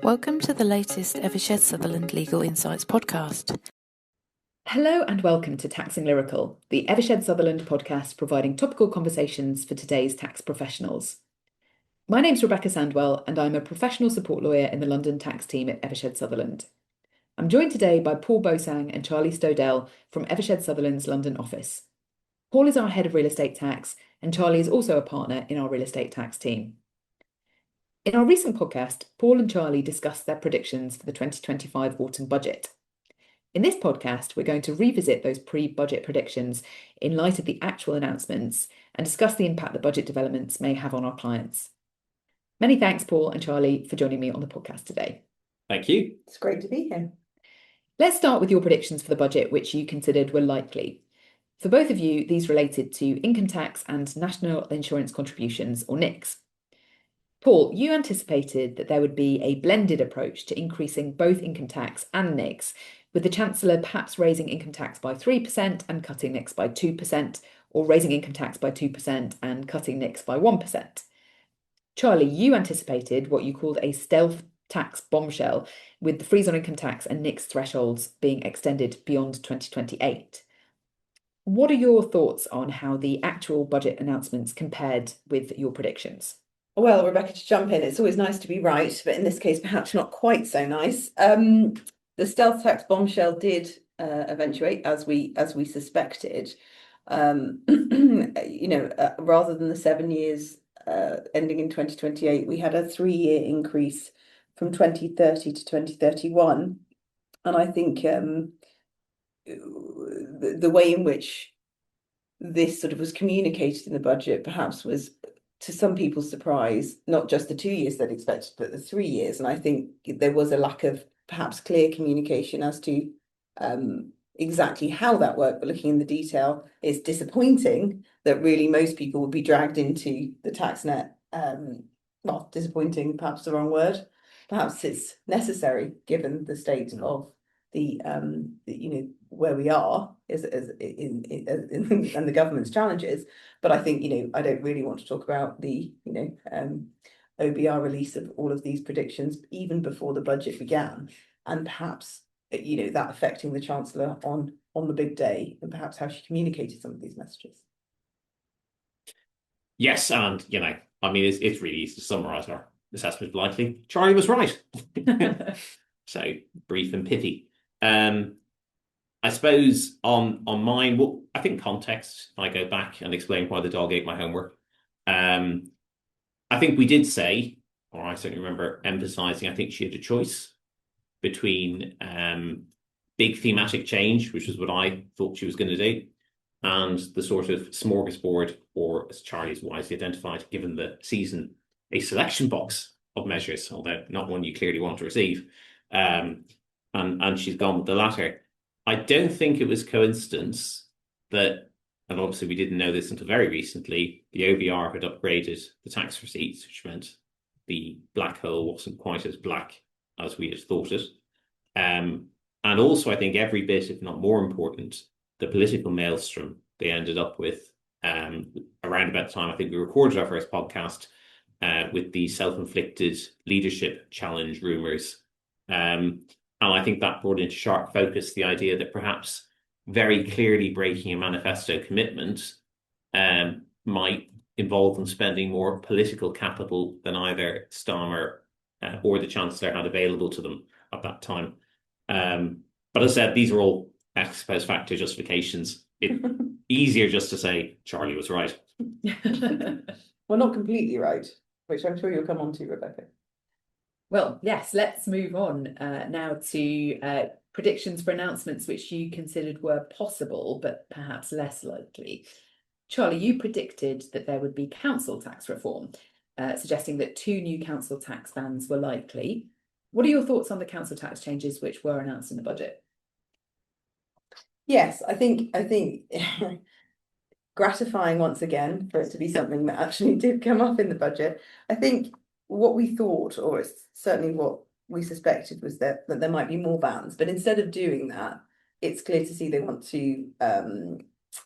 Welcome to the latest Evershed Sutherland Legal Insights podcast. Hello and welcome to Taxing Lyrical, the Evershed Sutherland podcast providing topical conversations for today's tax professionals. My name's Rebekka Sandwell and I'm a professional support lawyer in the London tax team at Evershed Sutherland. I'm joined today by Paul Beausang and Charlie Stodell from Evershed Sutherland's London office. Paul is our head of real estate tax and Charlie is also a partner in our real estate tax team. In our recent podcast, Paul and Charlie discussed their predictions for the 2025 autumn budget. In this podcast, we're going to revisit those pre-budget predictions in light of the actual announcements and discuss the impact the budget developments may have on our clients. Many thanks, Paul and Charlie, for joining me on the podcast today. Thank you. It's great to be here. Let's start with your predictions for the budget, which you considered were likely. For both of you, these related to income tax and national insurance contributions, or NICs. Paul, you anticipated that there would be a blended approach to increasing both income tax and NICs, with the Chancellor perhaps raising income tax by 3% and cutting NICs by 2%, or raising income tax by 2% and cutting NICs by 1%. Charlie, you anticipated what you called a stealth tax bombshell, with the freeze on income tax and NICs thresholds being extended beyond 2028. What are your thoughts on how the actual budget announcements compared with your predictions? Well, Rebekka, to jump in, it's always nice to be right, but in this case, perhaps not quite so nice. The stealth tax bombshell did eventuate, as we suspected. Rather than the 7 years ending in 2028, we had a 3-year increase from 2030 to 2031, and I think the way in which this sort of was communicated in the budget perhaps was, to some people's surprise, not just the 2 years they'd expected, but the 3 years. And I think there was a lack of perhaps clear communication as to exactly how that worked. But looking in the detail, it's disappointing that really most people would be dragged into the tax net. Well, disappointing, perhaps the wrong word. Perhaps it's necessary given the state of the where we are and the government's challenges. But I think I don't really want to talk about the OBR release of all of these predictions even before the budget began, and perhaps that affecting the Chancellor on the big day, and perhaps how she communicated some of these messages. Yes, and it's really easy to summarise our assessment likely. Charlie was right. So brief and pithy. I suppose on mine, well, I think context, I go back and explain why the dog ate my homework. I think we did say, or I certainly remember emphasising, I think she had a choice between big thematic change, which is what I thought she was going to do, and the sort of smorgasbord, or as Charlie's wisely identified, given the season, a selection box of measures, although not one you clearly want to receive. And she's gone with the latter. I don't think it was coincidence that, and obviously we didn't know this until very recently, the OBR had upgraded the tax receipts, which meant the black hole wasn't quite as black as we had thought it. And also, I think every bit, if not more important, the political maelstrom they ended up with around about the time I think we recorded our first podcast, with the self-inflicted leadership challenge rumours. And I think that brought into sharp focus the idea that perhaps very clearly breaking a manifesto commitment might involve them spending more political capital than either Starmer or the Chancellor had available to them at that time. But as I said, these are all ex post facto justifications. It's easier just to say Charlie was right. Well, not completely right, which I'm sure you'll come on to, Rebekka. Well, yes, let's move on now to predictions for announcements which you considered were possible, but perhaps less likely. Charlie, you predicted that there would be council tax reform, suggesting that 2 new council tax bands were likely. What are your thoughts on the council tax changes which were announced in the budget? Yes, I think gratifying once again for it to be something that actually did come up in the budget. I think what we thought, or it's certainly what we suspected, was that there might be more bans. But instead of doing that, it's clear to see they want to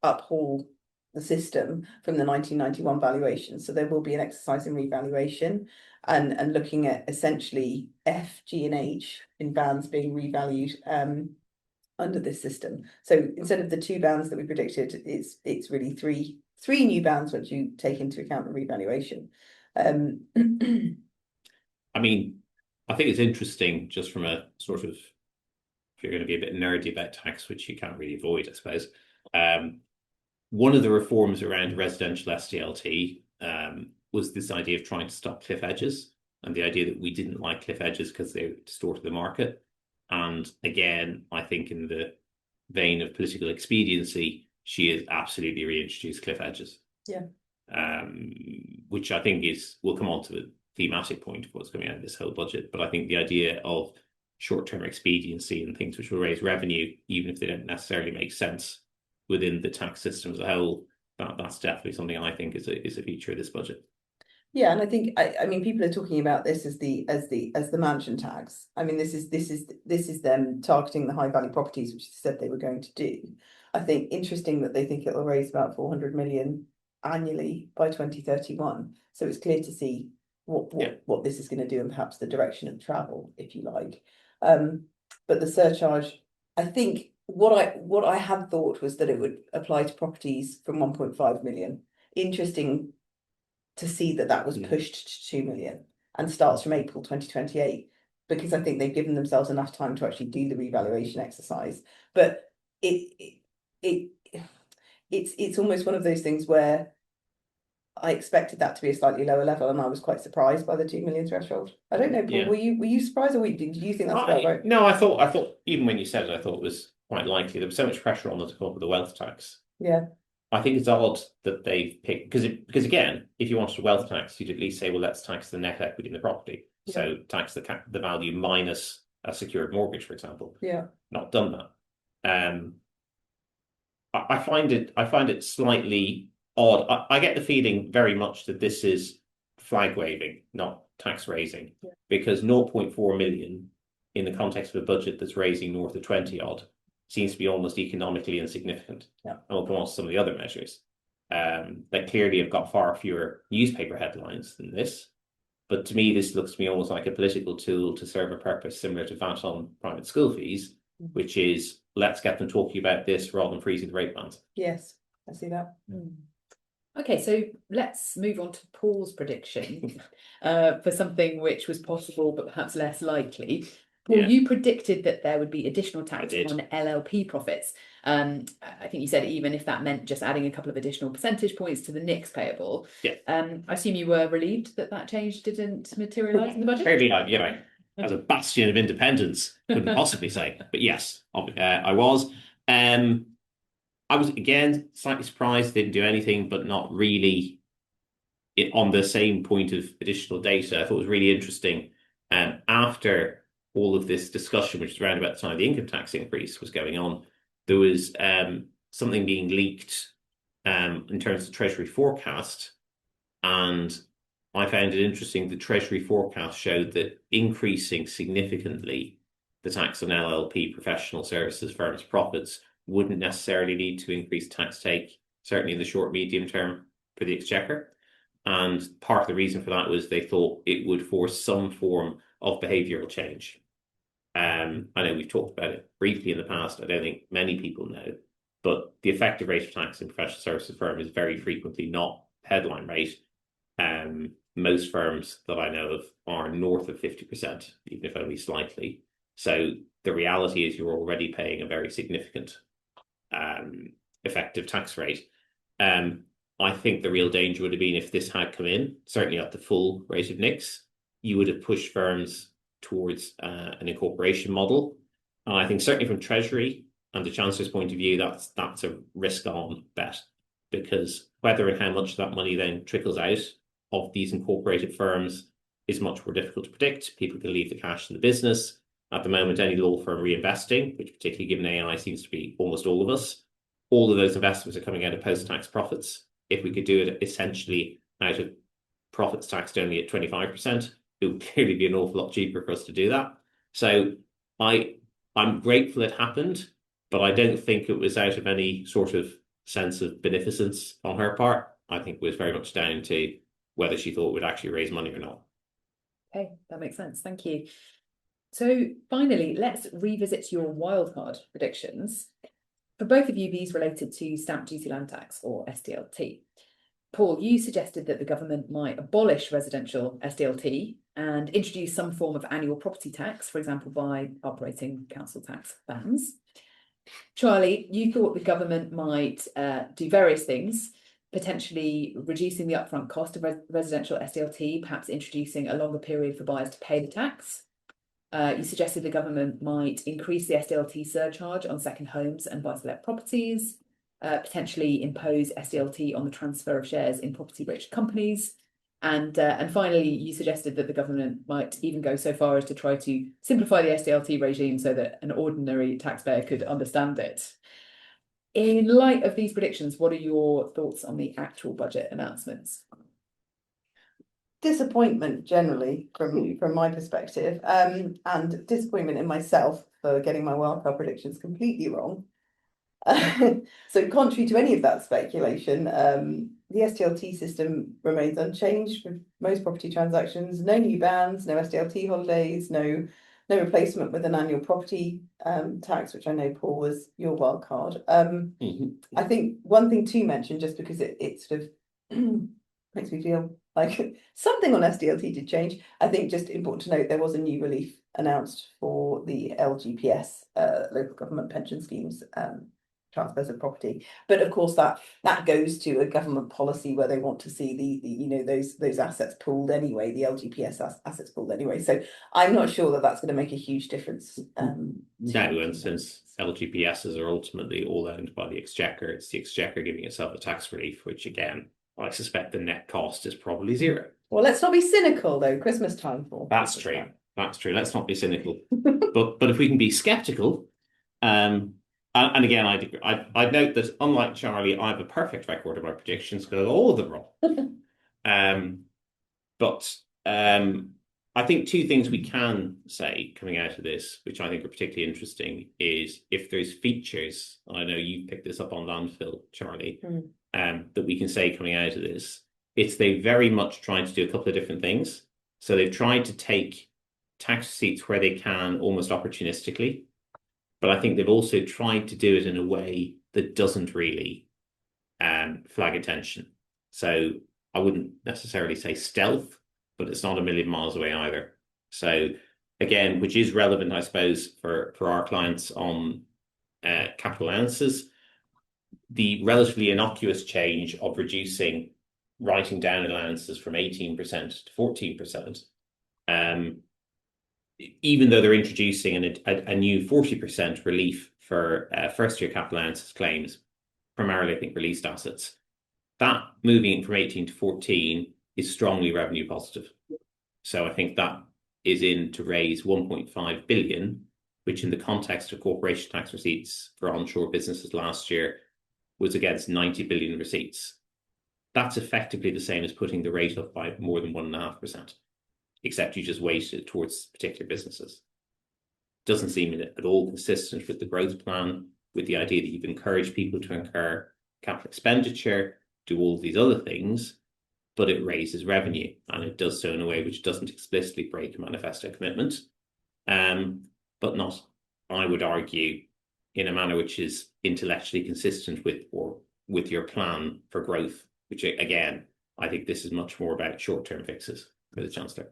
uphaul the system from the 1991 valuation. So there will be an exercise in revaluation and looking at essentially F, G and H in bands being revalued under this system. So instead of the 2 bands that we predicted, it's really three new bands once you take into account the revaluation. I mean, I think it's interesting just from a sort of, if you're going to be a bit nerdy about tax, which you can't really avoid, I suppose. One of the reforms around residential SDLT was this idea of trying to stop cliff edges, and the idea that we didn't like cliff edges because they distorted the market. And again, I think in the vein of political expediency, she has absolutely reintroduced cliff edges. Yeah. Which I think we'll come on to the thematic point of what's coming out of this whole budget. But I think the idea of short-term expediency and things which will raise revenue, even if they don't necessarily make sense within the tax system as a whole, that's definitely something I think is a feature of this budget. Yeah, and I think I mean people are talking about this as the mansion tax. I mean this is them targeting the high value properties, which they said they were going to do. I think interesting that they think it will raise about 400 million annually by 2031. So it's clear to see what this is going to do and perhaps the direction of travel, if you like. But the surcharge, I think what I had thought was that it would apply to properties from 1.5 million. Interesting to see that was pushed to 2 million and starts from April 2028, because I think they've given themselves enough time to actually do the revaluation exercise. But it's almost one of those things where I expected that to be a slightly lower level, and I was quite surprised by the 2 million threshold. I don't know, Paul, Yeah. were you surprised, or did you think that's about right? No, I thought even when you said it, I thought it was quite likely. There was so much pressure on them to come up with a wealth tax. Yeah. I think it's odd that they've picked, because again, if you wanted a wealth tax, you'd at least say, well, let's tax the net equity in the property. Yeah. So tax the value minus a secured mortgage, for example. Yeah. Not done that. I find it slightly odd. I get the feeling very much that this is flag waving, not tax raising, because 0.4 million in the context of a budget that's raising north of 20 odd seems to be almost economically insignificant. Yeah. And we'll come on to some of the other measures that clearly have got far fewer newspaper headlines than this. But to me, this looks to me almost like a political tool to serve a purpose similar to VAT on private school fees, which is let's get them talking about this rather than freezing the rate bands. Yes, I see that. Okay, so let's move on to Paul's prediction for something which was possible but perhaps less likely. Paul, you predicted that there would be additional tax on LLP profits. I think you said even if that meant just adding a couple of additional percentage points to the NICs payable. Yeah. I assume you were relieved that change didn't materialise in the budget? Very relieved, as a bastion of independence, couldn't possibly say. But yes, I was. I was, again, slightly surprised they didn't do anything, but not really on the same point of additional data. I thought it was really interesting. After all of this discussion, which was around about the time the income tax increase was going on, there was something being leaked in terms of the Treasury forecast. And I found it interesting. The Treasury forecast showed that increasing significantly the tax on LLP professional services firms' profits wouldn't necessarily lead to increased tax take, certainly in the short, medium term for the Exchequer. And part of the reason for that was they thought it would force some form of behavioural change. I know we've talked about it briefly in the past. I don't think many people know, but the effective rate of tax in professional services firm is very frequently not headline rate. Most firms that I know of are north of 50%, even if only slightly. So the reality is you're already paying a very significant effective tax rate. I think the real danger would have been if this had come in, certainly at the full rate of NICs, you would have pushed firms towards an incorporation model. And I think certainly from Treasury and the Chancellor's point of view, that's a risk-on bet, because whether and how much of that money then trickles out of these incorporated firms is much more difficult to predict. People can leave the cash in the business. At the moment, any law firm reinvesting, which particularly given AI seems to be almost all of us, all of those investments are coming out of post-tax profits. If we could do it essentially out of profits taxed only at 25%, it would clearly be an awful lot cheaper for us to do that. So I'm grateful it happened, but I don't think it was out of any sort of sense of beneficence on her part. I think was very much down to whether she thought it would actually raise money or not. Okay, that makes sense. Thank you. So finally, let's revisit your wildcard predictions. For both of you, these related to stamp duty land tax, or SDLT. Paul, you suggested that the government might abolish residential SDLT and introduce some form of annual property tax, for example, by operating council tax bans. Charlie, you thought the government might do various things, potentially reducing the upfront cost of residential SDLT, perhaps introducing a longer period for buyers to pay the tax. You suggested the government might increase the SDLT surcharge on second homes and buy-to-let properties, potentially impose SDLT on the transfer of shares in property-rich companies. And finally, you suggested that the government might even go so far as to try to simplify the SDLT regime so that an ordinary taxpayer could understand it. In light of these predictions, what are your thoughts on the actual budget announcements? Disappointment generally from my perspective, and disappointment in myself for getting my wildcard predictions completely wrong. So contrary to any of that speculation, the SDLT system remains unchanged with most property transactions. No new bans, no SDLT holidays, no replacement with an annual property tax, which I know, Paul, was your wildcard. I think one thing to mention, just because it sort of makes me feel like something on SDLT did change. I think just important to note there was a new relief announced for the LGPS, local government pension schemes, transfers of property. But of course that goes to a government policy where they want to see the those assets pooled anyway, the LGPS assets pooled anyway. So I'm not sure that that's going to make a huge difference. No, and since LGPSs are ultimately all owned by the Exchequer, it's the Exchequer giving itself a tax relief, which again, I suspect the net cost is probably zero. Well, let's not be cynical though. Christmas time for that's true. That's true. Let's not be cynical. but if we can be skeptical, and again, I'd note that unlike Charlie, I have a perfect record of my predictions because all of them wrong. But I think two things we can say coming out of this, which I think are particularly interesting, is if there's features, I know you picked this up on landfill, Charlie, that we can say coming out of this, it's they very much tried to do a couple of different things. So they've tried to take tax receipts where they can almost opportunistically, but I think they've also tried to do it in a way that doesn't really flag attention. So I wouldn't necessarily say stealth, but it's not a million miles away either. So again, which is relevant, I suppose, for our clients on capital allowances, the relatively innocuous change of reducing writing down allowances from 18% to 14%, even though they're introducing a new 40% relief for first-year capital allowances claims, primarily, I think, released assets, that moving from 18 to 14 is strongly revenue positive. So I think that is in to raise 1.5 billion, which in the context of corporation tax receipts for onshore businesses last year was against 90 billion receipts. That's effectively the same as putting the rate up by more than 1.5%, except you just weighted it towards particular businesses. Doesn't seem at all consistent with the growth plan, with the idea that you've encouraged people to incur capital expenditure, do all these other things, but it raises revenue, and it does so in a way which doesn't explicitly break a manifesto commitment, but not, I would argue, in a manner which is intellectually consistent with your plan for growth, which again, I think this is much more about short-term fixes for the Chancellor.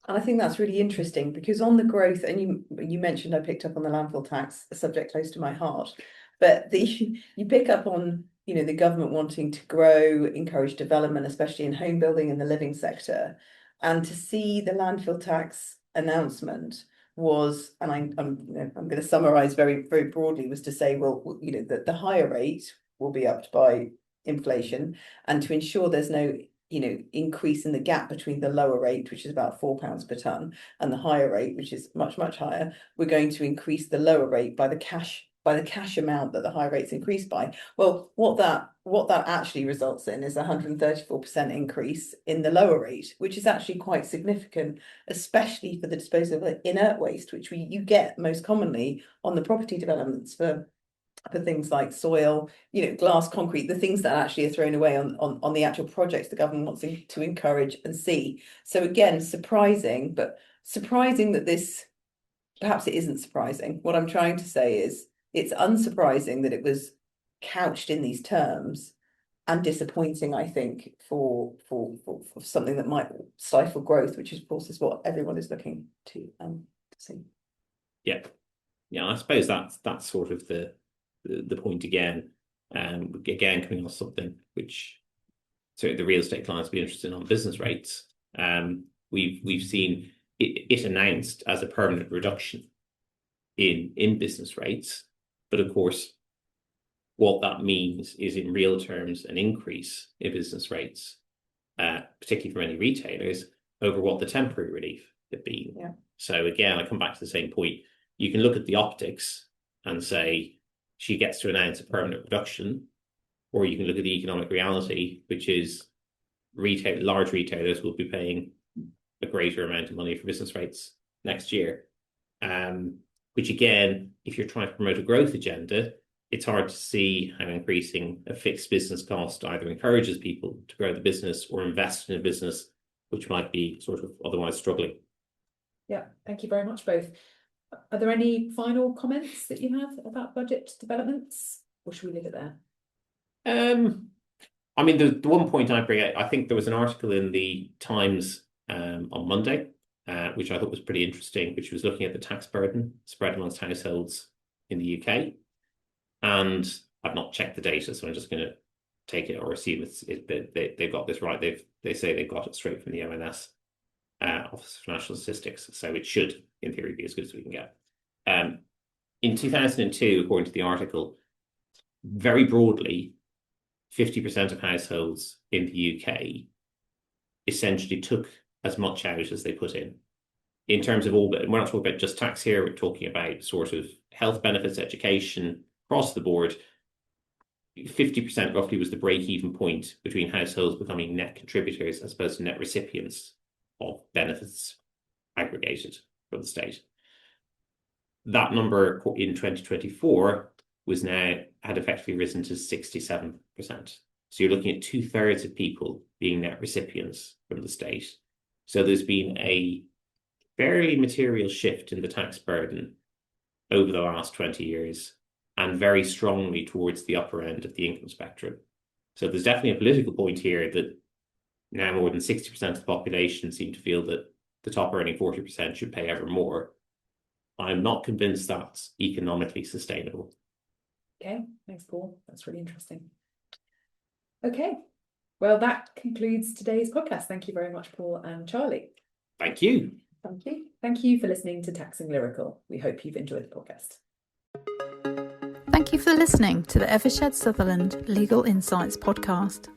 And I think that's really interesting because on the growth, and you mentioned I picked up on the landfill tax, a subject close to my heart, but you pick up on the government wanting to grow, encourage development, especially in home building and the living sector, and to see the landfill tax announcement was, and I'm going to summarize very, very broadly, was to say, well, that the higher rate will be upped by inflation, and to ensure there's no increase in the gap between the lower rate, which is about £4 per tonne, and the higher rate, which is much, much higher. We're going to increase the lower rate by the cash amount that the high rates increased by. Well, what that actually results in is a 134% increase in the lower rate, which is actually quite significant, especially for the disposal of inert waste, which you get most commonly on the property developments for for things like soil, glass, concrete, the things that actually are thrown away on the actual projects the government wants to encourage and see. So again, surprising, but surprising that this, perhaps it isn't surprising. What I'm trying to say is it's unsurprising that it was couched in these terms, and disappointing, I think, for something that might stifle growth, which of course is what everyone is looking to see. Yeah, I suppose that's sort of the point again. Again, coming off something which certainly the real estate clients will be interested in on business rates. We've seen it announced as a permanent reduction in business rates, but of course, what that means is in real terms an increase in business rates, particularly for many retailers, over what the temporary relief had been. Yeah. So again, I come back to the same point. You can look at the optics and say she gets to announce a permanent reduction, or you can look at the economic reality, which is large retailers will be paying a greater amount of money for business rates next year. Which again, if you're trying to promote a growth agenda, it's hard to see how increasing a fixed business cost either encourages people to grow the business or invest in a business which might be sort of otherwise struggling. Yeah, thank you very much, both. Are there any final comments that you have about budget developments, or should we leave it there? I mean, the one point I bring out, I think there was an article in the Times on Monday, which I thought was pretty interesting, which was looking at the tax burden spread amongst households in the UK. And I've not checked the data, so I'm just going to take it or assume they've got this right. They say they've got it straight from the ONS, Office of National Statistics, so it should, in theory, be as good as we can get. In 2002, according to the article, very broadly, 50% of households in the UK essentially took as much out as they put in terms of all. We're not talking about just tax here. We're talking about sort of health benefits, education, across the board. 50% roughly was the break-even point between households becoming net contributors as opposed to net recipients of benefits aggregated from the state. That number in 2024 had effectively risen to 67%. So you're looking at 2/3 of people being net recipients from the state. So there's been a very material shift in the tax burden over the last 20 years, and very strongly towards the upper end of the income spectrum. So there's definitely a political point here that now more than 60% of the population seem to feel that the top earning 40% should pay ever more. I'm not convinced that's economically sustainable. Okay, thanks, Paul. That's really interesting. Okay, well, that concludes today's podcast. Thank you very much, Paul and Charlie. Thank you. Thank you. Thank you for listening to Taxing Lyrical. We hope you've enjoyed the podcast. Thank you for listening to the Evershed Sutherland Legal Insights podcast.